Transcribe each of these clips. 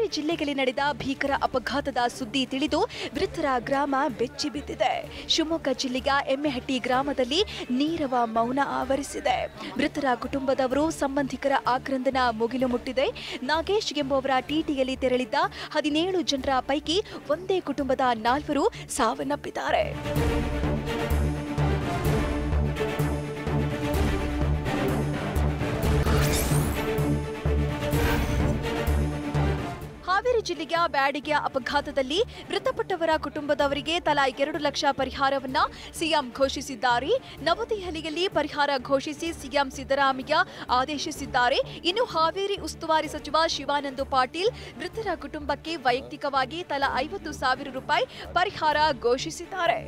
ಹಾವೇರಿ ಜಿಲ್ಲೆಯಲ್ಲಿ ನಡೆದ ಭೀಕರ ಅಪಘಾತದ ಸುದ್ದಿ ತಿಳಿದು ವೃದ್ಧರ ಗ್ರಾಮ ಬೆಚ್ಚಿ ಬಿದ್ದಿದೆ. ಶಿವಮೊಗ್ಗ ಜಿಲ್ಲೆಯ ಎಮ್ಮೆಹಟ್ಟಿ ಗ್ರಾಮದಲ್ಲಿ ನೀರವ ಮೌನ ಆವರಿಸಿದೆ. ವೃದ್ಧರ ಕುಟುಂಬದವರು ಸಂಬಂಧಿಕರ ಆಕ್ರಂದನ ಮುಗಿಲು ಮುಟ್ಟಿದೆ. ನಾಗೇಶ್ ಎಂಬುವರ ಟಿಟಿಯಲ್ಲಿ ತೆರಳಿದ್ದ 17 ಜನರ ಪೈಕಿ ಒಂದೇ ಕುಟುಂಬದ 4 ಸಾವನ್ನಪ್ಪಿದ್ದಾರೆ. ಹಾವೇರಿ ಜಿಲ್ಲೆಯ ಬ್ಯಾಡಗಿಯ ಅಪಘಾತದಲ್ಲಿ ಮೃತಪಟ್ಟವರ ಕುಟುಂಬದವರಿಗೆ ತಲಾ 2 ಲಕ್ಷ ಪರಿಹಾರವನ್ನ ಸಿಎಂ ಘೋಷಿಸಿದ್ದಾರೆ. ನವದೆಹಲಿಯಲ್ಲಿ ಪರಿಹಾರ ಘೋಷಿಸಿ ಸಿಎಂ ಸಿದ್ದರಾಮಯ್ಯ ಆದೇಶಿಸಿದ್ದಾರೆ. ಇನ್ನು ಹಾವೇರಿ ಉಸ್ತುವಾರಿ ಸಚಿವ ಶಿವಾನಂದ ಪಾಟೀಲ್ ಮೃತರ ಕುಟುಂಬಕ್ಕೆ ವೈಯಕ್ತಿಕವಾಗಿ ತಲಾ 50,000 ರೂಪಾಯಿ ಪರಿಹಾರ ಘೋಷಿಸಿದ್ದಾರೆ.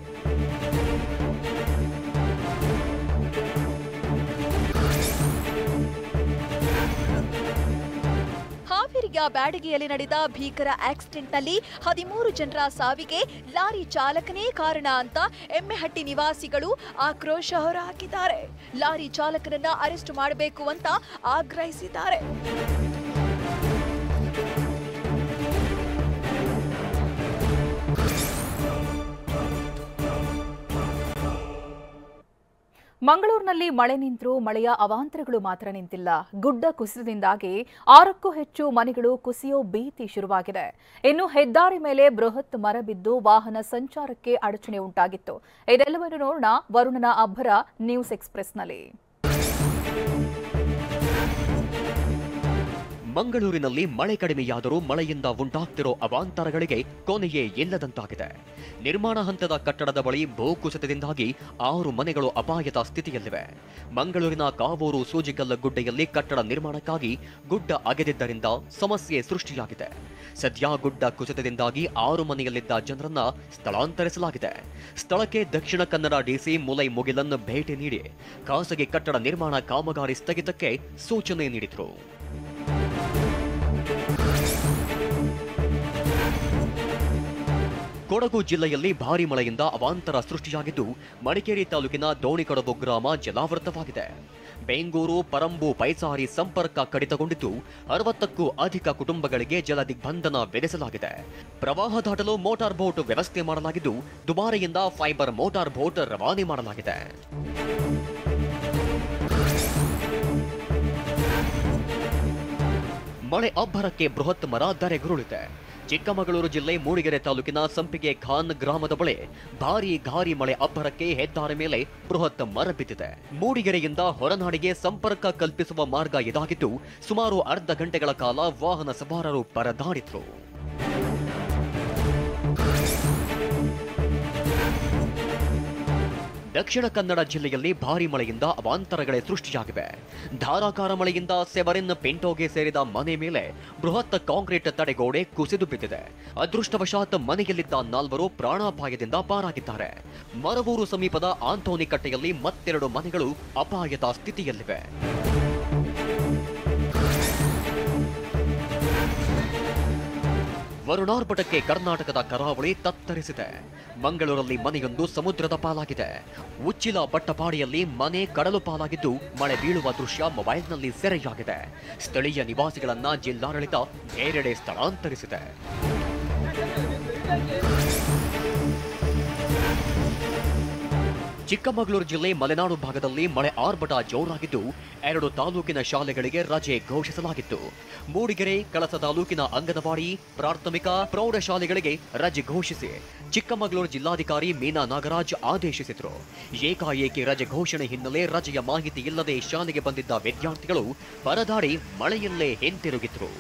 ಹಾವೇರಿಯ ಬ್ಯಾಡಗಿಯಲ್ಲಿ ನಡೆದ ಭೀಕರ ಆಕ್ಸಿಡೆಂಟ್ನಲ್ಲಿ 13 ಜನರ ಸಾವಿಗೆ ಲಾರಿ ಚಾಲಕನೇ ಕಾರಣ ಅಂತ ಎಮ್ಮೆಹಟ್ಟಿ ನಿವಾಸಿಗಳು ಆಕ್ರೋಶ ಹೊರಹಾಕಿದ್ದಾರೆ. ಲಾರಿ ಚಾಲಕನನ್ನ ಅರೆಸ್ಟ್ ಮಾಡಬೇಕು ಅಂತ ಆಗ್ರಹಿಸಿದ್ದಾರೆ. ಮಂಗಳೂರಿನಲ್ಲಿ ಮಳೆ ನಿಂತರೂ ಮಳೆಯ ಅವಾಂತರಗಳು ಮಾತ್ರ ನಿಂತಿಲ್ಲ. ಗುಡ್ಡ ಕುಸಿತದಿಂದಾಗಿ 6ಕ್ಕೂ ಹೆಚ್ಚು ಮನೆಗಳು ಕುಸಿಯೋ ಭೀತಿ ಶುರುವಾಗಿದೆ. ಇನ್ನು ಹೆದ್ದಾರಿ ಮೇಲೆ ಬೃಹತ್ ಮರ ಬಿದ್ದು ವಾಹನ ಸಂಚಾರಕ್ಕೆ ಅಡಚಣೆ ಉಂಟಾಗಿತ್ತು. ಇದೆಲ್ಲವನ್ನು ನೋಡೋಣ ವರುಣನ ಅಬ್ಬರ ನ್ಯೂಸ್ ಎಕ್ಸ್‌ಪ್ರೆಸ್‌ನಲ್ಲಿ. ಮಂಗಳೂರಿನಲ್ಲಿ ಮಳೆ ಕಡಿಮೆಯಾದರೂ ಮಳೆಯಿಂದ ಉಂಟಾಗ್ತಿರೋ ಅವಾಂತರಗಳಿಗೆ ಕೊನೆಯೇ ಇಲ್ಲದಂತಾಗಿದೆ. ನಿರ್ಮಾಣ ಹಂತದ ಕಟ್ಟಡದ ಬಳಿ ಭೂಕುಸಿತದಿಂದಾಗಿ 6 ಮನೆಗಳು ಅಪಾಯದ ಸ್ಥಿತಿಯಲ್ಲಿವೆ. ಮಂಗಳೂರಿನ ಕಾವೂರು ಸೂಜಿಗಲ್ಲ ಗುಡ್ಡೆಯಲ್ಲಿ ಕಟ್ಟಡ ನಿರ್ಮಾಣಕ್ಕಾಗಿ ಗುಡ್ಡ ಅಗೆದಿದ್ದರಿಂದ ಸಮಸ್ಯೆ ಸೃಷ್ಟಿಯಾಗಿದೆ. ಸದ್ಯ ಗುಡ್ಡ ಕುಸಿತದಿಂದಾಗಿ 6 ಮನೆಯಲ್ಲಿದ್ದ ಜನರನ್ನ ಸ್ಥಳಾಂತರಿಸಲಾಗಿದೆ. ಸ್ಥಳಕ್ಕೆ ದಕ್ಷಿಣ ಕನ್ನಡ ಡಿಸಿ ಮುಲೈ ಮುಗಿಲನ್ ಭೇಟಿ ನೀಡಿ ಖಾಸಗಿ ಕಟ್ಟಡ ನಿರ್ಮಾಣ ಕಾಮಗಾರಿ ಸ್ಥಗಿತಕ್ಕೆ ಸೂಚನೆ ನೀಡಿದರು. ಕೊಡಗು ಜಿಲ್ಲೆಯಲ್ಲಿ ಭಾರೀ ಮಳೆಯಿಂದ ಅವಾಂತರ ಸೃಷ್ಟಿಯಾಗಿದ್ದು ಮಡಿಕೇರಿ ತಾಲೂಕಿನ ದೋಣಿಕೊಡಬು ಗ್ರಾಮ ಜಲಾವೃತವಾಗಿದೆ. ಬೆಂಗೂರು ಪರಂಬು ಪೈಸಾರಿ ಸಂಪರ್ಕ ಕಡಿತಗೊಂಡಿದ್ದು 60ಕ್ಕೂ ಅಧಿಕ ಕುಟುಂಬಗಳಿಗೆ ಜಲ ದಿಗ್ಬಂಧನ ವಿಧಿಸಲಾಗಿದೆ. ಪ್ರವಾಹ ದಾಟಲು ಮೋಟಾರ್ ಬೋಟ್ ವ್ಯವಸ್ಥೆ ಮಾಡಲಾಗಿದ್ದು ದುಬಾರಿಯಿಂದ ಫೈಬರ್ ಮೋಟಾರ್ ಬೋಟ್ ರವಾನೆ ಮಾಡಲಾಗಿದೆ. ಮಳೆ ಅಬ್ಬರಕ್ಕೆ ಬೃಹತ್ ಮರ ಧರೆಗುರುಳಿದೆ. ಚಿಕ್ಕಮಗಳೂರು ಜಿಲ್ಲೆ ಮೂಡಿಗೆರೆ ತಾಲೂಕಿನ ಸಂಪಿಗೆ ಖಾನ್ ಗ್ರಾಮದ ಬಳಿ ಭಾರೀ ಮಳೆ ಅಬ್ಬರಕ್ಕೆ ಹೆದ್ದಾರಿ ಮೇಲೆ ಬೃಹತ್ ಮರ ಬಿದ್ದಿದೆ. ಮೂಡಿಗೆರೆಯಿಂದ ಹೊರನಾಡಿಗೆ ಸಂಪರ್ಕ ಕಲ್ಪಿಸುವ ಮಾರ್ಗ ಇದಾಗಿದ್ದು ಸುಮಾರು ಅರ್ಧ ಗಂಟೆಗಳ ಕಾಲ ವಾಹನ ಸವಾರರು ಪರದಾಡಿದ್ರು. ದಕ್ಷಿಣ ಕನ್ನಡ ಜಿಲ್ಲೆಯಲ್ಲಿ ಭಾರೀ ಮಳೆಯಿಂದ ಅವಾಂತರಗಳೇ ಸೃಷ್ಟಿಯಾಗಿವೆ. ಧಾರಾಕಾರ ಮಳೆಯಿಂದ ಸೆವರಿನ್ ಪಿಂಟೋಗೆ ಸೇರಿದ ಮನೆ ಮೇಲೆ ಬೃಹತ್ ಕಾಂಕ್ರೀಟ್ ತಡೆಗೋಡೆ ಕುಸಿದು ಬಿದ್ದಿದೆ. ಅದೃಷ್ಟವಶಾತ್ ಮನೆಯಲ್ಲಿದ್ದ 4 ಪ್ರಾಣಾಪಾಯದಿಂದ ಪಾರಾಗಿದ್ದಾರೆ. ಮರವೂರು ಸಮೀಪದ ಆಂಥೋನಿ ಕಟ್ಟೆಯಲ್ಲಿ ಮತ್ತೆರಡು ಮನೆಗಳು ಅಪಾಯದ ಸ್ಥಿತಿಯಲ್ಲಿವೆ. ವರುಣಾರ್ಭಟಕ್ಕೆ ಕರ್ನಾಟಕದ ಕರಾವಳಿ ತತ್ತರಿಸಿದೆ. ಮಂಗಳೂರಲ್ಲಿ ಮನೆಯೊಂದು ಸಮುದ್ರದ ಪಾಲಾಗಿದೆ. ಉಚ್ಚಿಲ ಬಟ್ಟಪಾಡಿಯಲ್ಲಿ ಮನೆ ಕಡಲು ಪಾಲಾಗಿದ್ದು ಮಳೆ ಬೀಳುವ ದೃಶ್ಯ ಮೊಬೈಲ್ನಲ್ಲಿ ಸೆರೆಯಾಗಿದೆ. ಸ್ಥಳೀಯ ನಿವಾಸಿಗಳನ್ನ ಜಿಲ್ಲಾಡಳಿತ ಬೇರೆಡೆ ಸ್ಥಳಾಂತರಿಸಿದೆ. ಚಿಕ್ಕಮಗಳೂರು ಜಿಲ್ಲೆ ಮಲೆನಾಡು ಭಾಗದಲ್ಲಿ ಮಳೆ ಆರ್ಭಟ ಜೋರಾಗಿದ್ದು 2 ತಾಲೂಕಿನ ಶಾಲೆಗಳಿಗೆ ರಜೆ ಘೋಷಿಸಲಾಗಿತ್ತು. ಮೂಡಿಗೆರೆ ಕಳಸ ತಾಲೂಕಿನ ಅಂಗನವಾಡಿ ಪ್ರಾಥಮಿಕ ಪ್ರೌಢಶಾಲೆಗಳಿಗೆ ರಜೆ ಘೋಷಿಸಿ ಚಿಕ್ಕಮಗಳೂರು ಜಿಲ್ಲಾಧಿಕಾರಿ ಮೀನಾ ನಾಗರಾಜ್ ಆದೇಶಿಸಿದರು. ಏಕಾಏಕಿ ರಜೆ ಘೋಷಣೆ ಹಿನ್ನೆಲೆ ರಜೆಯ ಮಾಹಿತಿ ಇಲ್ಲದೆ ಶಾಲೆಗೆ ಬಂದಿದ್ದ ವಿದ್ಯಾರ್ಥಿಗಳು ಪರದಾಡಿ ಮಳೆಯಲ್ಲೇ ಹಿಂತಿರುಗಿದ್ರು.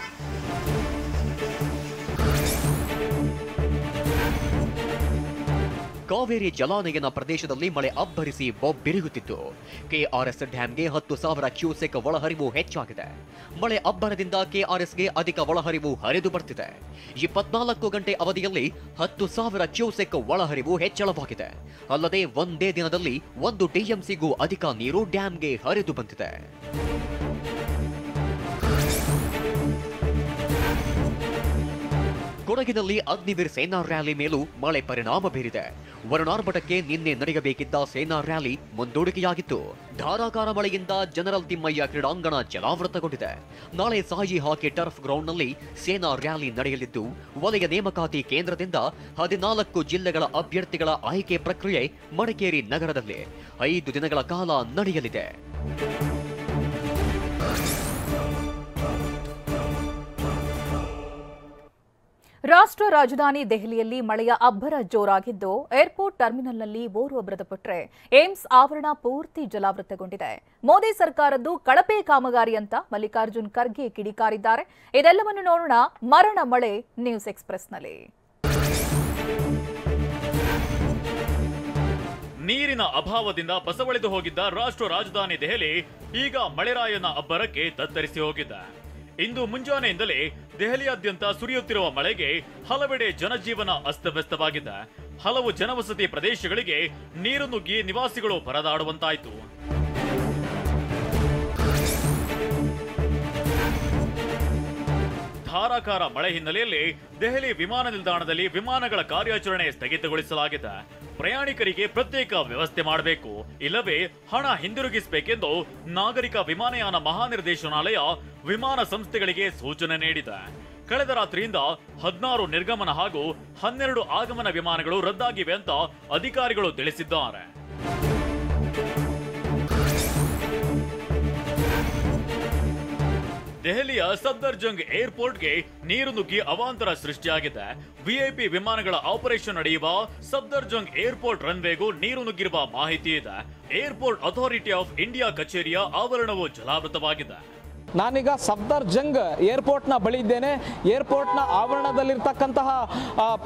ಕಾವೇರಿ ಜಲಾನಯನ ಪ್ರದೇಶದಲ್ಲಿ ಮಳೆ ಅಬ್ಬರಿಸಿ ಬೊಬ್ಬಿರಿಯುತ್ತಿತ್ತು. ಕೆಆರ್ಎಸ್ ಡ್ಯಾಂಗೆ 10,000 ಕ್ಯೂಸೆಕ್ ಒಳಹರಿವು ಹೆಚ್ಚಾಗಿದೆ. ಮಳೆ ಅಬ್ಬರದಿಂದ ಕೆಆರ್ಎಸ್ಗೆ ಅಧಿಕ ಒಳಹರಿವು ಹರಿದು ಬರ್ತಿದೆ. 24 ಗಂಟೆ ಅವಧಿಯಲ್ಲಿ 10,000 ಕ್ಯೂಸೆಕ್ ಒಳಹರಿವು ಹೆಚ್ಚಳವಾಗಿದೆ. ಅಲ್ಲದೆ ಒಂದೇ ದಿನದಲ್ಲಿ 1 ಟಿಎಂಸಿಗೂ ಅಧಿಕ ನೀರು ಡ್ಯಾಂಗೆ ಹರಿದು ಬಂದಿದೆ. ಕೊಡಗಿನಲ್ಲಿ ಅಗ್ನಿವೀರ್ ಸೇನಾ ರ್ಯಾಲಿ ಮೇಲೂ ಮಳೆ ಪರಿಣಾಮ ಬೀರಿದೆ. ವರುಣಾರ್ಭಟಕ್ಕೆ ನಿನ್ನೆ ನಡೆಯಬೇಕಿದ್ದ ಸೇನಾ ರ್ಯಾಲಿ ಮುಂದೂಡಿಕೆಯಾಗಿತ್ತು. ಧಾರಾಕಾರ ಮಳೆಯಿಂದ ಜನರಲ್ ತಿಮ್ಮಯ್ಯ ಕ್ರೀಡಾಂಗಣ ಜಲಾವೃತಗೊಂಡಿದೆ. ನಾಳೆ ಸಾಯಿ ಹಾಕಿ ಟರ್ಫ್ ಗ್ರೌಂಡ್ನಲ್ಲಿ ಸೇನಾ ರ್ಯಾಲಿ ನಡೆಯಲಿದ್ದು, ವಲಯ ನೇಮಕಾತಿ ಕೇಂದ್ರದಿಂದ 14 ಜಿಲ್ಲೆಗಳ ಅಭ್ಯರ್ಥಿಗಳ ಆಯ್ಕೆ ಪ್ರಕ್ರಿಯೆ ಮಡಿಕೇರಿ ನಗರದಲ್ಲಿ 5 ದಿನಗಳ ಕಾಲ ನಡೆಯಲಿದೆ. ರಾಷ್ಟ್ರ ರಾಜಧಾನಿ ದೆಹಲಿಯಲ್ಲಿ ಮಳೆಯ ಅಬ್ಬರ ಜೋರಾಗಿದ್ದು, ಏರ್ಪೋರ್ಟ್ ಟರ್ಮಿನಲ್ನಲ್ಲಿ ಓರ್ವ ಮೃತಪಟ್ಟರೆ ಏಮ್ಸ್ ಆವರಣ ಪೂರ್ತಿ ಜಲಾವೃತಗೊಂಡಿದೆ. ಮೋದಿ ಸರ್ಕಾರದ್ದು ಕಳಪೆ ಕಾಮಗಾರಿ ಅಂತ ಮಲ್ಲಿಕಾರ್ಜುನ್ ಖರ್ಗೆ ಕಿಡಿಕಾರಿದ್ದಾರೆ. ಇದೆಲ್ಲವನ್ನು ನೋಡೋಣ ಮರಣ ಮಳೆ ನ್ಯೂಸ್ ಎಕ್ಸ್‌ಪ್ರೆಸ್‌ನಲ್ಲಿ. ನೀರಿನ ಅಭಾವದಿಂದ ಬಸವಳಿದು ಹೋಗಿದ್ದ ರಾಷ್ಟ್ರ ರಾಜಧಾನಿ ದೆಹಲಿ ಈಗ ಮಳೆರಾಯನ ಅಬ್ಬರಕ್ಕೆ ತತ್ತರಿಸಿ ಹೋಗಿದೆ. ಇಂದು ಮುಂಜಾನೆಯಿಂದಲೇ ದೆಹಲಿಯಾದ್ಯಂತ ಸುರಿಯುತ್ತಿರುವ ಮಳೆಗೆ ಹಲವೆಡೆ ಜನಜೀವನ ಅಸ್ತವ್ಯಸ್ತವಾಗಿದೆ. ಹಲವು ಜನವಸತಿ ಪ್ರದೇಶಗಳಿಗೆ ನೀರು ನುಗ್ಗಿ ನಿವಾಸಿಗಳು ಪರದಾಡುವಂತಾಯಿತು. ಧಾರಾಕಾರ ಮಳೆ ಹಿನ್ನೆಲೆಯಲ್ಲಿ ದೆಹಲಿ ವಿಮಾನ ನಿಲ್ದಾಣದಲ್ಲಿ ವಿಮಾನಗಳ ಕಾರ್ಯಾಚರಣೆ ಸ್ಥಗಿತಗೊಳಿಸಲಾಗಿದೆ. ಪ್ರಯಾಣಿಕರಿಗೆ ಪ್ರತ್ಯೇಕ ವ್ಯವಸ್ಥೆ ಮಾಡಬೇಕು, ಇಲ್ಲವೇ ಹಣ ಹಿಂದಿರುಗಿಸಬೇಕೆಂದು ನಾಗರಿಕ ವಿಮಾನಯಾನ ಮಹಾನಿರ್ದೇಶನಾಲಯ ವಿಮಾನ ಸಂಸ್ಥೆಗಳಿಗೆ ಸೂಚನೆ ನೀಡಿದೆ. ಕಳೆದ ರಾತ್ರಿಯಿಂದ 16 ನಿರ್ಗಮನ ಹಾಗೂ 12 ಆಗಮನ ವಿಮಾನಗಳು ರದ್ದಾಗಿವೆ ಅಂತ ಅಧಿಕಾರಿಗಳು ತಿಳಿಸಿದ್ದಾರೆ. ದೆಹಲಿಯ ಸಫ್ದರ್ಜಂಗ್ ಏರ್ಪೋರ್ಟ್ಗೆ ನೀರು ನುಗ್ಗಿ ಅವಾಂತರ ಸೃಷ್ಟಿಯಾಗಿದೆ. ವಿಐಪಿ ವಿಮಾನಗಳ ಆಪರೇಷನ್ ನಡೆಯುವ ಸಫ್ದರ್ಜಂಗ್ ಏರ್ಪೋರ್ಟ್ ರನ್ವೇಗೂ ನೀರು ನುಗ್ಗಿರುವ ಮಾಹಿತಿ ಇದೆ. ಏರ್ಪೋರ್ಟ್ ಅಥಾರಿಟಿ ಆಫ್ ಇಂಡಿಯಾ ಕಚೇರಿಯ ಆವರಣವು ಜಲಾವೃತವಾಗಿದೆ. ನಾನೀಗ ಸಫ್ದರ್ಜಂಗ್ ಏರ್ಪೋರ್ಟ್ನ ಬಳಿ ಇದ್ದೇನೆ. ಏರ್ಪೋರ್ಟ್ನ ಆವರಣದಲ್ಲಿರ್ತಕ್ಕಂತಹ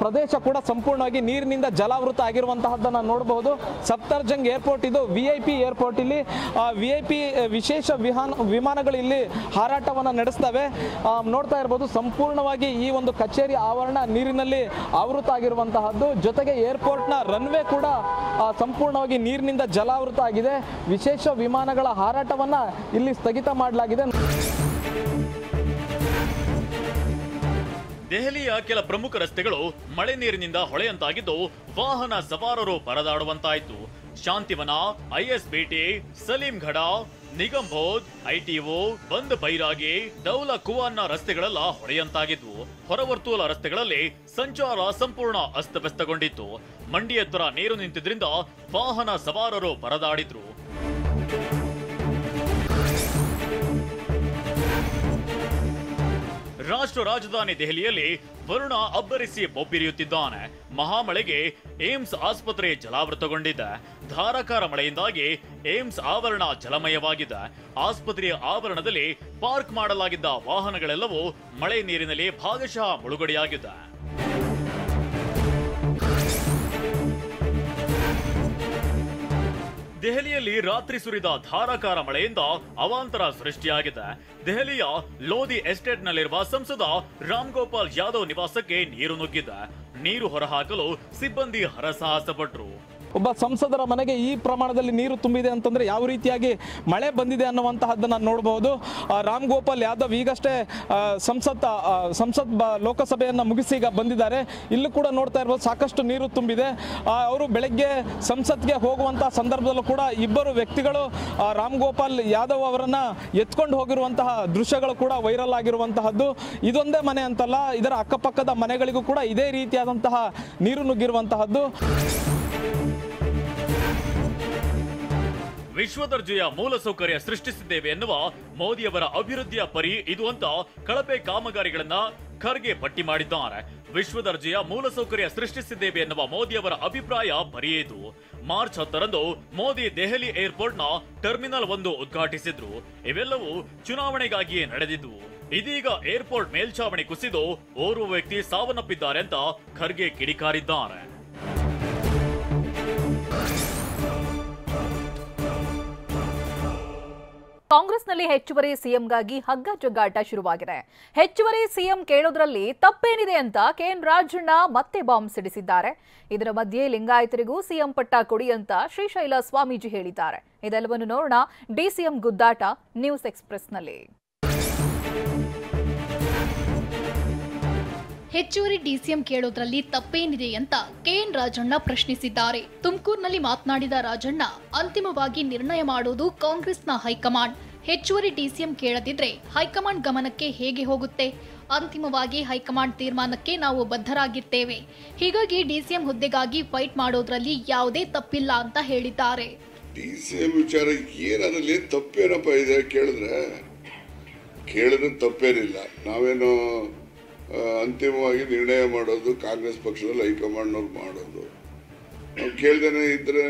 ಪ್ರದೇಶ ಕೂಡ ಸಂಪೂರ್ಣವಾಗಿ ನೀರಿನಿಂದ ಜಲಾವೃತ ಆಗಿರುವಂತಹದ್ದನ್ನು ನೋಡಬಹುದು. ಸಫ್ದರ್ಜಂಗ್ ಏರ್ಪೋರ್ಟ್ ಇದು VIP ಏರ್ಪೋರ್ಟ್. ಇಲ್ಲಿ VIP ವಿಶೇಷ ವಿಮಾನಗಳು ಇಲ್ಲಿ ಹಾರಾಟವನ್ನು ನಡೆಸ್ತವೆ. ನೋಡ್ತಾ ಇರಬಹುದು ಸಂಪೂರ್ಣವಾಗಿ ಈ ಒಂದು ಕಚೇರಿ ಆವರಣ ನೀರಿನಲ್ಲಿ ಆವೃತ ಆಗಿರುವಂತಹದ್ದು. ಜೊತೆಗೆ ಏರ್ಪೋರ್ಟ್ನ ರನ್ವೇ ಕೂಡ ಸಂಪೂರ್ಣವಾಗಿ ನೀರಿನಿಂದ ಜಲಾವೃತ ಆಗಿದೆ. ವಿಶೇಷ ವಿಮಾನಗಳ ಹಾರಾಟವನ್ನ ಇಲ್ಲಿ ಸ್ಥಗಿತ ಮಾಡಲಾಗಿದೆ. ದೆಹಲಿಯ ಕೆಲ ಪ್ರಮುಖ ರಸ್ತೆಗಳು ಮಳೆ ನೀರಿನಿಂದ ಹೊಳೆಯಂತಾಗಿದ್ದು, ವಾಹನ ಸವಾರರು ಪರದಾಡುವಂತಾಯಿತು. ಶಾಂತಿವನ, ISBT, ಸಲೀಂಘಡ, ನಿಗಂಬೋಧ್, ITO, ಬಂದ್ ಬೈರಾಗಿ, ದೌಲಾ ಕುವಾನ್ನ ರಸ್ತೆಗಳೆಲ್ಲ ಹೊಳೆಯಂತಾಗಿದ್ವು. ಹೊರವರ್ತುಲ ರಸ್ತೆಗಳಲ್ಲಿ ಸಂಚಾರ ಸಂಪೂರ್ಣ ಅಸ್ತವ್ಯಸ್ತಗೊಂಡಿತ್ತು. ಮಂಡಿ ಎತ್ತರ ನೀರು ನಿಂತಿದ್ರಿಂದ ವಾಹನ ಸವಾರರು ಪರದಾಡಿದ್ರು. ರಾಷ್ಟ್ರ ರಾಜಧಾನಿ ದೆಹಲಿಯಲ್ಲಿ ವರುಣ ಅಬ್ಬರಿಸಿ ಬೊಬ್ಬಿರಿಯುತ್ತಿದ್ದಾನೆ. ಮಹಾಮಳೆಗೆ ಏಮ್ಸ್ ಆಸ್ಪತ್ರೆ ಜಲಾವೃತಗೊಂಡಿದೆ. ಧಾರಾಕಾರ ಮಳೆಯಿಂದಾಗಿ ಏಮ್ಸ್ ಆವರಣ ಜಲಮಯವಾಗಿದೆ. ಆಸ್ಪತ್ರೆಯ ಆವರಣದಲ್ಲಿ ಪಾರ್ಕ್ ಮಾಡಲಾಗಿದ್ದ ವಾಹನಗಳೆಲ್ಲವೂ ಮಳೆ ನೀರಿನಲ್ಲಿ ಭಾಗಶಃ ಮುಳುಗಡೆಯಾಗಿದೆ. ದೆಹಲಿಯಲ್ಲಿ ರಾತ್ರಿ ಸುರಿದ ಧಾರಾಕಾರ ಮಳೆಯಿಂದ ಅವಾಂತರ ಸೃಷ್ಟಿಯಾಗಿದೆ. ದೆಹಲಿಯ ಲೋಧಿ ಎಸ್ಟೇಟ್ನಲ್ಲಿರುವ ಸಂಸದ ರಾಮ್ ಗೋಪಾಲ್ ಯಾದವ್ ನಿವಾಸಕ್ಕೆ ನೀರು ನುಗ್ಗಿದೆ. ನೀರು ಹೊರಹಾಕಲು ಸಿಬ್ಬಂದಿ ಹರಸಾಹಸ ಪಟ್ಟರು. ಒಬ್ಬ ಸಂಸದರ ಮನೆಗೆ ಈ ಪ್ರಮಾಣದಲ್ಲಿ ನೀರು ತುಂಬಿದೆ ಅಂತಂದ್ರೆ ಯಾವ ರೀತಿಯಾಗಿ ಮಳೆ ಬಂದಿದೆ ಅನ್ನುವಂತಹದ್ದನ್ನು ನೋಡಬಹುದು. ರಾಮ್ ಗೋಪಾಲ್ ಯಾದವ್ ಈಗಷ್ಟೇ ಸಂಸತ್ ಲೋಕಸಭೆಯನ್ನು ಮುಗಿಸಿ ಈಗ ಬಂದಿದ್ದಾರೆ. ಇಲ್ಲೂ ಕೂಡ ನೋಡ್ತಾ ಇರ್ಬೋದು ಸಾಕಷ್ಟು ನೀರು ತುಂಬಿದೆ. ಅವರು ಬೆಳಗ್ಗೆ ಸಂಸತ್ಗೆ ಹೋಗುವಂತಹ ಸಂದರ್ಭದಲ್ಲೂ ಕೂಡ ಇಬ್ಬರು ವ್ಯಕ್ತಿಗಳು ರಾಮ್ ಗೋಪಾಲ್ ಯಾದವ್ ಅವರನ್ನ ಎತ್ಕೊಂಡು ಹೋಗಿರುವಂತಹ ದೃಶ್ಯಗಳು ಕೂಡ ವೈರಲ್ ಆಗಿರುವಂತಹದ್ದು. ಇದೊಂದೇ ಮನೆ ಅಂತಲ್ಲ, ಇದರ ಅಕ್ಕಪಕ್ಕದ ಮನೆಗಳಿಗೂ ಕೂಡ ಇದೇ ರೀತಿಯಾದಂತಹ ನೀರು ನುಗ್ಗಿರುವಂತಹದ್ದು. ವಿಶ್ವದರ್ಜೆಯ ಮೂಲಸೌಕರ್ಯ ಸೃಷ್ಟಿಸಿದ್ದೇವೆ ಎನ್ನುವ ಮೋದಿಯವರ ಅಭಿವೃದ್ಧಿಯ ಪರಿ ಇದು ಅಂತ ಕಳಪೆ ಕಾಮಗಾರಿಗಳನ್ನ ಖರ್ಗೆ ಪಟ್ಟಿ ಮಾಡಿದ್ದಾರೆ. ವಿಶ್ವದರ್ಜೆಯ ಮೂಲಸೌಕರ್ಯ ಸೃಷ್ಟಿಸಿದ್ದೇವೆ ಎನ್ನುವ ಮೋದಿಯವರ ಅಭಿಪ್ರಾಯ ಪರಿಯೇದು. ಮಾರ್ಚ್ 10ರಂದು ಮೋದಿ ದೆಹಲಿ ಏರ್ಪೋರ್ಟ್ನ ಟರ್ಮಿನಲ್ 1 ಉದ್ಘಾಟಿಸಿದ್ರು. ಇವೆಲ್ಲವೂ ಚುನಾವಣೆಗಾಗಿಯೇ ನಡೆದಿದ್ವು. ಇದೀಗ ಏರ್ಪೋರ್ಟ್ ಮೇಲ್ಛಾವಣಿ ಕುಸಿದು ಓರ್ವ ವ್ಯಕ್ತಿ ಸಾವನ್ನಪ್ಪಿದ್ದಾರೆ ಅಂತ ಖರ್ಗೆ ಕಿಡಿಕಾರಿದ್ದಾರೆ. ಕಾಂಗ್ರೆಸ್ನಲ್ಲಿ ಹೆಚ್ಚುವರಿ ಸಿಎಂಗಾಗಿ ಹಗ್ಗ ಜಗ್ಗಾಟ ಶುರುವಾಗಿದೆ. ಹೆಚ್ಚುವರಿ ಸಿಎಂ ಕೇಳೋದ್ರಲ್ಲಿ ತಪ್ಪೇನಿದೆ ಅಂತ ಕೆಎನ್ ರಾಜಣ್ಣ ಮತ್ತೆ ಬಾಂಬ್ ಸಿಡಿಸಿದ್ದಾರೆ. ಇದರ ಮಧ್ಯೆ ಲಿಂಗಾಯತರಿಗೂ ಸಿಎಂ ಪಟ್ಟ ಕೊಡಿ ಅಂತ ಶ್ರೀಶೈಲ ಸ್ವಾಮೀಜಿ ಹೇಳಿದ್ದಾರೆ. ಇದೆಲ್ಲವನ್ನು ನೋಡೋಣ ಡಿಸಿಎಂ ಗುದ್ದಾಟ ನ್ಯೂಸ್ ಎಕ್ಸ್‌ಪ್ರೆಸ್‌ನಲ್ಲಿ. ಹೆಚ್ಚುವರಿ ಡಿಸಿಎಂ ಕೇಳೋದ್ರಲ್ಲಿ ತಪ್ಪೇನಿದೆ ಅಂತ ಕೆಎನ್ ರಾಜಣ್ಣ ಪ್ರಶ್ನಿಸಿದ್ದಾರೆ. ತುಮಕೂರಿನಲ್ಲಿ ಮಾತನಾಡಿದ ರಾಜಣ್ಣ, ಅಂತಿಮವಾಗಿ ನಿರ್ಣಯ ಮಾಡೋದು ಕಾಂಗ್ರೆಸ್ನ ಹೈಕಮಾಂಡ್. ಹೆಚ್ಚುವರಿ ಡಿಸಿಎಂ ಕೇಳದಿದ್ರೆ ಹೈಕಮಾಂಡ್ ಗಮನಕ್ಕೆ ಹೇಗೆ ಹೋಗುತ್ತೆ? ಅಂತಿಮವಾಗಿ ಹೈಕಮಾಂಡ್ ತೀರ್ಮಾನಕ್ಕೆ ನಾವು ಬದ್ಧರಾಗಿರ್ತೇವೆ. ಹೀಗಾಗಿ ಡಿಸಿಎಂ ಹುದ್ದೆಗಾಗಿ ಫೈಟ್ ಮಾಡೋದ್ರಲ್ಲಿ ಯಾವುದೇ ತಪ್ಪಿಲ್ಲ ಅಂತ ಹೇಳಿದ್ದಾರೆ. ಡಿಸಿಎಂ ವಿಚಾರ ಏನಾದ್ರಲ್ಲಿ ತಪ್ಪೇನಪ್ಪ ಇದೆ ಕೇಳಿದ್ರೆ ತಪ್ಪೇನಿಲ್ಲ. ನಾವೇನು ಅಂತಿಮವಾಗಿ ನಿರ್ಣಯ ಮಾಡೋದು ಕಾಂಗ್ರೆಸ್ ಪಕ್ಷದಲ್ಲಿ ಹೈಕಮಾಂಡ್ನವ್ರು ಮಾಡೋದು. ನಾವು ಕೇಳ್ದೇನೆ ಇದ್ರೆ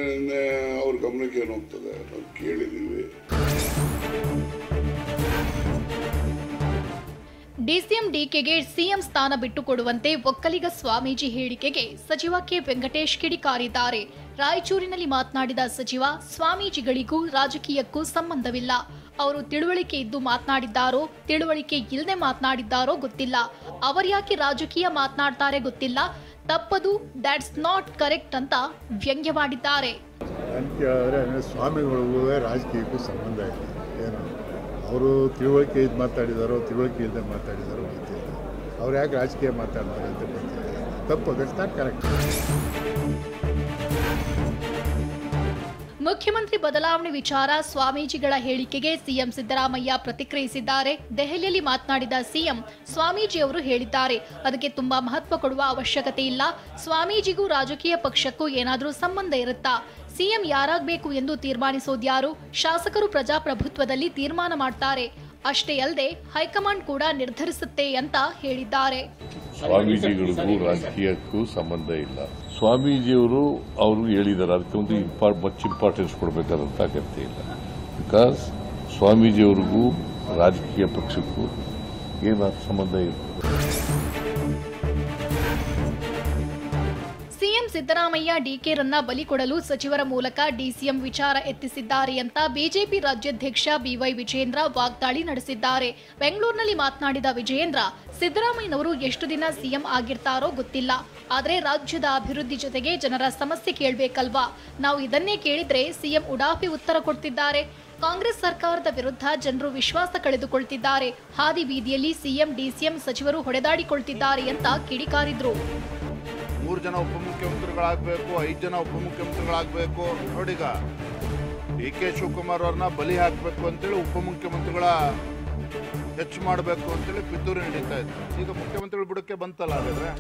ಅವ್ರ ಗಮನಕ್ಕೆ ಏನು ಹೋಗ್ತದೆ? ನಾವು ಕೇಳಿದೀವಿ. ಡಿಸಿಎಂ ಡಿಕೆಗೆ ಸಿಎಂ ಸ್ಥಾನ ಬಿಟ್ಟುಕೊಡುವಂತೆ ಒಕ್ಕಲಿಗ ಸ್ವಾಮೀಜಿ ಹೇಳಿಕೆಗೆ ಸಚಿವ ಕೆ ವೆಂಕಟೇಶ್ ಕಿಡಿಕಾರಿದ್ದಾರೆ. ರಾಯಚೂರಿನಲ್ಲಿ ಮಾತನಾಡಿದ ಸಚಿವ, ಸ್ವಾಮೀಜಿಗಳಿಗೂ ರಾಜಕೀಯಕ್ಕೂ ಸಂಬಂಧವಿಲ್ಲ. ಅವರು ತಿಳುವಳಿಕೆ ಇದ್ದು ಮಾತನಾಡಿದ್ದಾರೋ ತಿಳುವಳಿಕೆ ಇಲ್ಲದೆ ಮಾತನಾಡಿದ್ದಾರೋ ಗೊತ್ತಿಲ್ಲ. ಅವರ್ಯಾಕೆ ರಾಜಕೀಯ ಮಾತನಾಡ್ತಾರೆ ಗೊತ್ತಿಲ್ಲ. ತಪ್ಪದು, ದ್ಯಾಟ್ಸ್ ನಾಟ್ ಕರೆಕ್ಟ್ ಅಂತ ವ್ಯಂಗ್ಯವಾಡಿದ್ದಾರೆ. ಸ್ವಾಮಿಗಳಿಗೂ ರಾಜಕೀಯಕ್ಕೂ ಸಂಬಂಧ ಇದೆ. ಏನು ಅವರು ತಿಳುವಳಿಕೆ ಇದ್ದು ಮಾತಾಡಿದಾರೋ ತಿಳುವಳಿಕೆ ಇಲ್ಲದೆ ಮಾತಾಡಿದಾರೋ ಗೊತ್ತಿಲ್ಲ. ಅವ್ರು ಯಾಕೆ ರಾಜಕೀಯ ಮಾತಾಡ್ತಾರೆ ಅಂತ ಗೊತ್ತಿಲ್ಲ. ತಪ್ಪು, ದಟ್ಸ್ ನಾಟ್ ಕರೆಕ್ಟ್. ಮುಖ್ಯಮಂತ್ರಿ ಬದಲಾವಣೆ ವಿಚಾರ ಸ್ವಾಮೀಜಿಗಳ ಹೇಳಿಕೆಗೆ ಸಿಎಂ ಸಿದ್ದರಾಮಯ್ಯ ಪ್ರತಿಕ್ರಿಯಿಸಿದ್ದಾರೆ. ದೆಹಲಿಯಲ್ಲಿ ಮಾತನಾಡಿದ ಸಿಎಂ, ಸ್ವಾಮೀಜಿಯವರು ಹೇಳಿದ್ದಾರೆ, ಅದಕ್ಕೆ ತುಂಬಾ ಮಹತ್ವ ಕೊಡುವ ಅವಶ್ಯಕತೆ ಇಲ್ಲ. ಸ್ವಾಮೀಜಿಗೂ ರಾಜಕೀಯ ಪಕ್ಷಕ್ಕೂ ಏನಾದರೂ ಸಂಬಂಧ ಇರುತ್ತಾ? ಸಿಎಂ ಯಾರಾಗಬೇಕು ಎಂದು ತೀರ್ಮಾನಿಸೋದ್ಯಾರು? ಶಾಸಕರು ಪ್ರಜಾಪ್ರಭುತ್ವದಲ್ಲಿ ತೀರ್ಮಾನ ಮಾಡ್ತಾರೆ. ಅಷ್ಟೇ ಅಲ್ಲದೆ ಹೈಕಮಾಂಡ್ ಕೂಡ ನಿರ್ಧರಿಸುತ್ತೆ ಅಂತ ಹೇಳಿದ್ದಾರೆ. ಸ್ವಾಮೀಜಿಗಳಿಗೂ ರಾಜಕೀಯಕ್ಕೂ ಸಂಬಂಧ ಇಲ್ಲ. ಸ್ವಾಮೀಜಿಯವರು ಅವರು ಹೇಳಿದ್ದಾರೆ, ಅದಕ್ಕೆ ಒಂದು ಮಚ್ ಇಂಪಾರ್ಟೆನ್ಸ್ ಕೊಡಬೇಕಾದಂತ ಅಗತ್ಯ ಇಲ್ಲ. ಬಿಕಾಸ್ ಸ್ವಾಮೀಜಿಯವರಿಗೂ ರಾಜಕೀಯ ಪಕ್ಷಕ್ಕೂ ಏನಾದ್ರು ಸಂಬಂಧ ಇರ್ತದೆ. ಸಿಎಂ ಸಿದ್ದರಾಮಯ್ಯ ಡಿಕೆರನ್ನ ಬಲಿ ಕೊಡಲು ಸಚಿವರ ಮೂಲಕ ಡಿಸಿಎಂ ವಿಚಾರ ಎತ್ತಿಸಿದ್ದಾರೆ ಅಂತ ಬಿಜೆಪಿ ರಾಜ್ಯಾಧ್ಯಕ್ಷ ಬಿವೈ ವಿಜಯೇಂದ್ರ ವಾಗ್ದಾಳಿ ನಡೆಸಿದ್ದಾರೆ. ಬೆಂಗಳೂರಿನಲ್ಲಿ ಮಾತನಾಡಿದ ವಿಜಯೇಂದ್ರ, ಸಿದ್ದರಾಮಯ್ಯನವರು ಎಷ್ಟು ದಿನ ಸಿಎಂ ಆಗಿರ್ತಾರೋ ಗೊತ್ತಿಲ್ಲ. ಆದರೆ ರಾಜ್ಯದ ಅಭಿವೃದ್ಧಿ ಜೊತೆಗೆ ಜನರ ಸಮಸ್ಯೆ ಕೇಳಬೇಕಲ್ವಾ? ನಾವು ಇದನ್ನೇ ಕೇಳಿದ್ರೆ ಸಿಎಂ ಉಡಾಫಿ ಉತ್ತರ ಕೊಡ್ತಿದ್ದಾರೆ. ಕಾಂಗ್ರೆಸ್ ಸರ್ಕಾರದ ವಿರುದ್ಧ ಜನರು ವಿಶ್ವಾಸ ಕಳೆದುಕೊಳ್ತಿದ್ದಾರೆ. ಹಾದಿ ಬೀದಿಯಲ್ಲಿ ಸಿಎಂ ಡಿಸಿಎಂ ಸಚಿವರು ಹೊಡೆದಾಡಿಕೊಳ್ತಿದ್ದಾರೆ ಅಂತ ಕಿಡಿಕಾರಿದ್ರು. 3 ಜನ ಉಪಮುಖ್ಯಮಂತ್ರಿಗಳಾಗಬೇಕು, 5 ಜನ ಉಪಮುಖ್ಯಮಂತ್ರಿಗಳಾಗಬೇಕು. ನೋಡೀಗ ಡಿ.ಕೆ. ಶಿವಕುಮಾರ್ ಅವ್ರನ್ನ ಬಲಿ ಹಾಕಬೇಕು ಅಂತೇಳಿ ಉಪಮುಖ್ಯಮಂತ್ರಿಗಳ ಹೆಚ್ಚು ಮಾಡಬೇಕು ಅಂತೇಳಿ ಪಿತೂರಿ ನಡೀತಾ ಇತ್ತು. ಈಗ ಮುಖ್ಯಮಂತ್ರಿಗಳು ಬಿಡಕ್ಕೆ ಬಂತಲ್ಲ. ಹಾಗಾದ್ರೆ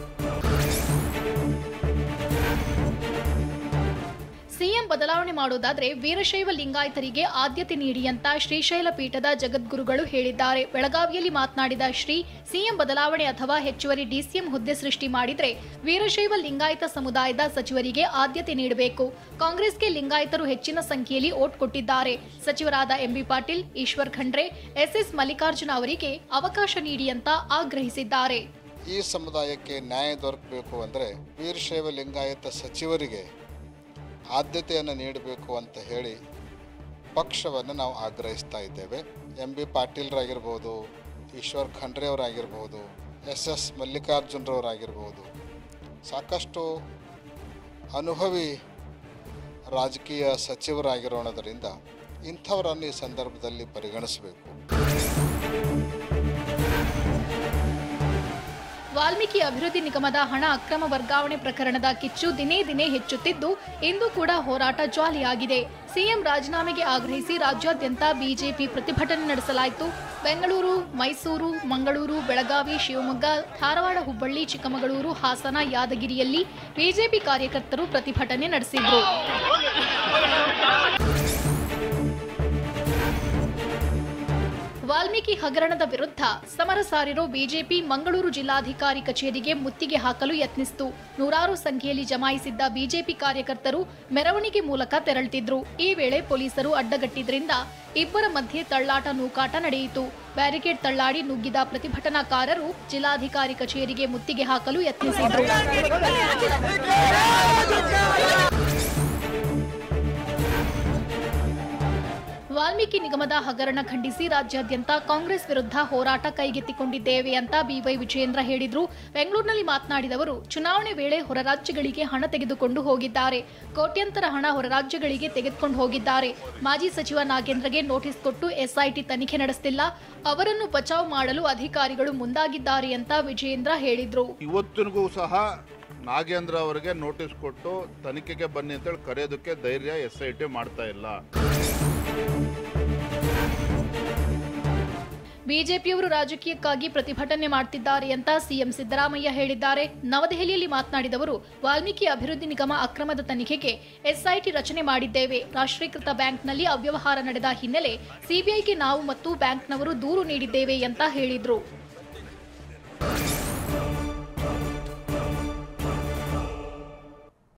ಸಿಎಂ ಬದಲಾವಣೆ ಮಾಡೋದಾದ್ರೆ ವೀರಶೈವ ಲಿಂಗಾಯತರಿಗೆ ಆದ್ಯತೆ ನೀಡಿ ಅಂತ ಶ್ರೀಶೈಲ ಪೀಠದ ಜಗದ್ಗುರುಗಳು ಹೇಳಿದ್ದಾರೆ. ಬೆಳಗಾವಿಯಲ್ಲಿ ಮಾತನಾಡಿದ ಶ್ರೀ, ಸಿಎಂ ಬದಲಾವಣೆ ಅಥವಾ ಹೆಚ್ಚುವರಿ ಡಿಸಿಎಂ ಹುದ್ದೆ ಸೃಷ್ಟಿ ಮಾಡಿದ್ರೆ ವೀರಶೈವ ಲಿಂಗಾಯತ ಸಮುದಾಯದ ಸಚಿವರಿಗೆ ಆದ್ಯತೆ ನೀಡಬೇಕು. ಕಾಂಗ್ರೆಸ್ಗೆ ಲಿಂಗಾಯತರು ಹೆಚ್ಚಿನ ಸಂಖ್ಯೆಯಲ್ಲಿ ಓಟ್ ಕೊಟ್ಟಿದ್ದಾರೆ. ಸಚಿವರಾದ ಎಂಬಿ ಪಾಟೀಲ್, ಈಶ್ವರ್ ಖಂಡ್ರೆ, ಎಸ್ಎಸ್ ಮಲ್ಲಿಕಾರ್ಜುನ ಅವರಿಗೆ ಅವಕಾಶ ನೀಡಿ ಅಂತ ಆಗ್ರಹಿಸಿದ್ದಾರೆ. ಈ ಸಮುದಾಯಕ್ಕೆ ನ್ಯಾಯ ದೊರಕಬೇಕು ಅಂದರೆ ವೀರಶೈವ ಲಿಂಗಾಯತ ಸಚಿವರಿಗೆ ಆದ್ಯತೆಯನ್ನು ನೀಡಬೇಕು ಅಂತ ಹೇಳಿ ಪಕ್ಷವನ್ನು ನಾವು ಆಗ್ರಹಿಸ್ತಾ ಇದ್ದೇವೆ. ಎಂಬಿ ಪಾಟೀಲ್ರಾಗಿರ್ಬೋದು, ಈಶ್ವರ್ ಖಂಡ್ರೆ ಅವರಾಗಿರ್ಬೋದು, ಎಸ್ಎಸ್ ಮಲ್ಲಿಕಾರ್ಜುನರವರಾಗಿರ್ಬೋದು, ಸಾಕಷ್ಟು ಅನುಭವಿ ರಾಜಕೀಯ ಸಚಿವರಾಗಿರೋಣದರಿಂದ ಇಂಥವರನ್ನು ಈ ಸಂದರ್ಭದಲ್ಲಿ ಪರಿಗಣಿಸಬೇಕು. ವಾಲ್ಮೀಕಿ ಅಭಿವೃದ್ಧಿ ನಿಗಮದ ಹಣ ಅಕ್ರಮ ವರ್ಗಾವಣೆ ಪ್ರಕರಣದ ಕಿಚ್ಚು ದಿನೇ ದಿನೇ ಹೆಚ್ಚುತ್ತಿದ್ದು, ಇಂದು ಕೂಡ ಹೋರಾಟ ಜ್ವಾಲೆಯಾಗಿದೆ. ಸಿಎಂ ರಾಜೀನಾಮೆಗೆ ಆಗ್ರಹಿಸಿ ರಾಜ್ಯಾದ್ಯಂತ ಬಿಜೆಪಿ ಪ್ರತಿಭಟನೆ ನಡೆಸಲಾಯಿತು. ಬೆಂಗಳೂರು, ಮೈಸೂರು, ಮಂಗಳೂರು, ಬೆಳಗಾವಿ, ಶಿವಮೊಗ್ಗ, ಧಾರವಾಡ, ಹುಬ್ಬಳ್ಳಿ, ಚಿಕ್ಕಮಗಳೂರು, ಹಾಸನ, ಯಾದಗಿರಿಯಲ್ಲಿ ಬಿಜೆಪಿ ಕಾರ್ಯಕರ್ತರು ಪ್ರತಿಭಟನೆ ನಡೆಸಿದರು. ವಾಲ್ಮೀಕಿ ಹಗರಣದ ವಿರುದ್ಧ ಸಮರ ಸಾರಿರೋ ಬಿಜೆಪಿ ಮಂಗಳೂರು ಜಿಲ್ಲಾಧಿಕಾರಿ ಕಚೇರಿಗೆ ಮುತ್ತಿಗೆ ಹಾಕಲು ಯತ್ನಿಸಿತು. ನೂರಾರು ಸಂಖ್ಯೆಯಲ್ಲಿ ಜಮಾಯಿಸಿದ್ದ ಬಿಜೆಪಿ ಕಾರ್ಯಕರ್ತರು ಮೆರವಣಿಗೆ ಮೂಲಕ ತೆರಳುತ್ತಿದ್ರು. ಈ ವೇಳೆ ಪೊಲೀಸರು ಅಡ್ಡಗಟ್ಟಿದ್ರಿಂದ ಇಬ್ಬರ ಮಧ್ಯೆ ತಳ್ಳಾಟ ನೂಕಾಟ ನಡೆಯಿತು. ಬ್ಯಾರಿಕೇಡ್ ತಳ್ಳಾಡಿ ನುಗ್ಗಿದ ಪ್ರತಿಭಟನಾಕಾರರು ಜಿಲ್ಲಾಧಿಕಾರಿ ಕಚೇರಿಗೆ ಮುತ್ತಿಗೆ ಹಾಕಲು ಯತ್ನಿಸಿದರು. ವಾಲ್ಮೀಕಿ ನಿಗಮದ ಹಗರಣ ಖಂಡಿಸಿ ರಾಜ್ಯಾದ್ಯಂತ ಕಾಂಗ್ರೆಸ್ ವಿರುದ್ಧ ಹೋರಾಟ ಕೈಗೆತ್ತಿಕೊಂಡಿದ್ದೇವೆ ಅಂತ ಬಿವೈ ವಿಜಯೇಂದ್ರ ಹೇಳಿದ್ರು. ಬೆಂಗಳೂರಿನಲ್ಲಿ ಮಾತನಾಡಿದ ಅವರು, ಚುನಾವಣೆ ವೇಳೆ ಹೊರ ರಾಜ್ಯಗಳಿಗೆ ಹಣ ತೆಗೆದುಕೊಂಡು ಹೋಗಿದ್ದಾರೆ. ಕೋಟ್ಯಂತರ ಹಣ ಹೊರ ರಾಜ್ಯಗಳಿಗೆ ತೆಗೆದುಕೊಂಡು ಹೋಗಿದ್ದಾರೆ. ಮಾಜಿ ಸಚಿವ ನಾಗೇಂದ್ರಗೆ ನೋಟಿಸ್ ಕೊಟ್ಟು ಎಸ್ಐಟಿ ತನಿಖೆ ನಡೆಸುತ್ತಿಲ್ಲ. ಅವರನ್ನು ಬಚಾವ್ ಮಾಡಲು ಅಧಿಕಾರಿಗಳು ಮುಂದಾಗಿದ್ದಾರೆ ಅಂತ ವಿಜಯೇಂದ್ರ ಹೇಳಿದ್ರು. ಇವತ್ತಿಗೂ ಸಹ ನಾಗೇಂದ್ರ ಅವರಿಗೆ ನೋಟಿಸ್ ಕೊಟ್ಟು ತನಿಖೆಗೆ ಬನ್ನಿ ಅಂತೇಳಿ ಕರೆಯೋದಕ್ಕೆ ಧೈರ್ಯ ಎಸ್ಐಟಿ ಮಾಡ್ತಾ ಇಲ್ಲ. ಬಿಜೆಪಿಯವರು ರಾಜಕೀಯಕ್ಕಾಗಿ ಪ್ರತಿಭಟನೆ ಮಾಡ್ತಿದ್ದಾರೆ ಅಂತ ಸಿಎಂ ಸಿದ್ದರಾಮಯ್ಯ ಹೇಳಿದ್ದಾರೆ. ನವದೆಹಲಿಯಲ್ಲಿ ಮಾತನಾಡಿದವರು, ವಾಲ್ಮೀಕಿ ಅಭಿವೃದ್ಧಿ ನಿಗಮ ಅಕ್ರಮದ ತನಿಖೆಗೆ ಎಸ್ಐಟಿ ರಚನೆ ಮಾಡಿದ್ದೇವೆ. ರಾಷ್ಟ್ರೀಕೃತ ಬ್ಯಾಂಕ್ನಲ್ಲಿ ಅವ್ಯವಹಾರ ನಡೆದ ಹಿನ್ನೆಲೆ ಸಿಬಿಐಗೆ ನಾವು ಮತ್ತು ಬ್ಯಾಂಕ್ನವರು ದೂರು ನೀಡಿದ್ದೇವೆ ಅಂತ ಹೇಳಿದ್ರು.